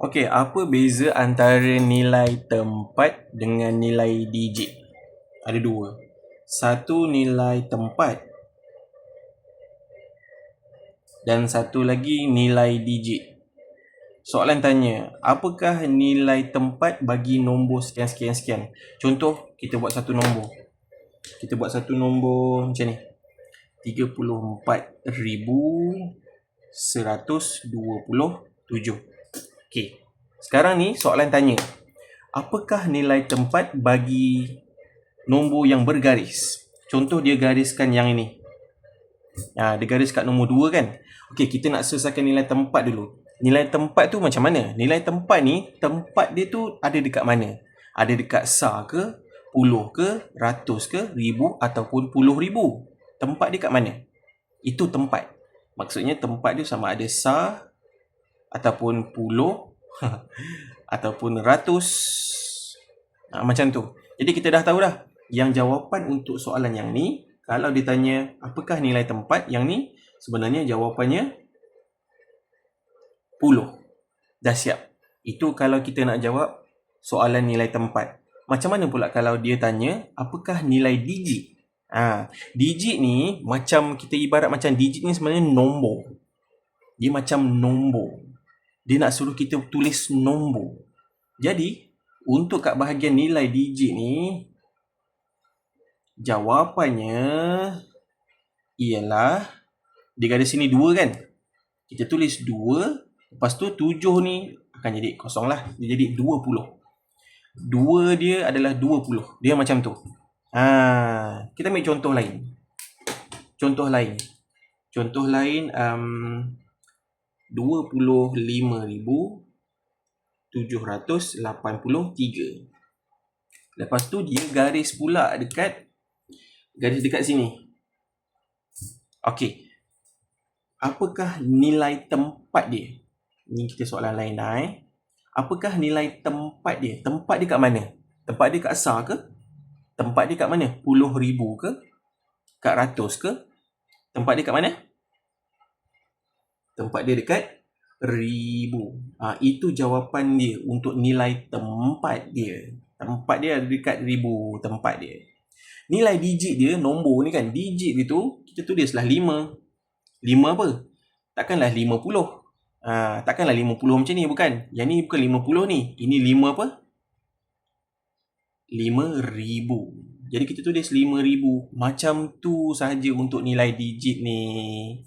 Okey, apa beza antara nilai tempat dengan nilai digit? Ada dua. Satu nilai tempat dan satu lagi nilai digit. Soalan tanya, apakah nilai tempat bagi nombor sekian-sekian-sekian? Contoh, kita buat satu nombor. Kita buat satu nombor macam ni. 34,127. Okey. Sekarang ni soalan tanya, apakah nilai tempat bagi nombor yang bergaris? Contoh dia gariskan yang ini. Dia garis kat nombor 2 kan? Okey, kita nak selesaikan nilai tempat dulu. Nilai tempat tu macam mana? Nilai tempat ni, tempat dia tu ada dekat mana? Ada dekat sar ke, puluh ke, ratus ke, ribu ataupun puluh ribu? Tempat dia kat mana? Itu tempat. Maksudnya tempat dia sama ada sar ataupun puluh ataupun ratus. Macam tu. Jadi kita dah tahu dah. Yang jawapan untuk soalan yang ni, kalau ditanya apakah nilai tempat, yang ni sebenarnya jawapannya puluh. Dah siap. Itu kalau kita nak jawab soalan nilai tempat. Macam mana pula kalau dia tanya apakah nilai digit? Digit ni macam kita ibarat macam digit ni sebenarnya nombor. Dia macam nombor. Dia nak suruh kita tulis nombor. Jadi, untuk kat bahagian nilai digit ni, jawapannya ialah, dia garis sini 2 kan? Kita tulis 2, lepas tu 7 ni akan jadi kosong lah. Dia jadi 20. 2 dia adalah 20. Dia macam tu. Kita ambil contoh lain. Contoh lain 25,783. Lepas tu dia garis pula dekat sini. Okey. Apakah nilai tempat dia? Ni kita soalan lain dah Apakah nilai tempat dia? Tempat dia kat mana? Tempat dia kat sar ke? Tempat dia kat mana? Puluh ribu ke? Kat ratus ke? Tempat dia kat mana? Tempat dia dekat ribu. Itu jawapan dia untuk nilai tempat dia. Tempat dia ada dekat ribu tempat dia. Nilai digit dia, nombor ni kan, digit dia tu, kita tulislah 5. 5 apa? Takkanlah 50. Takkanlah 50 macam ni, bukan. Yang ni bukan 50 ni. Ini 5 apa? 5,000. Jadi kita tulis 5,000. Macam tu sahaja untuk nilai digit ni.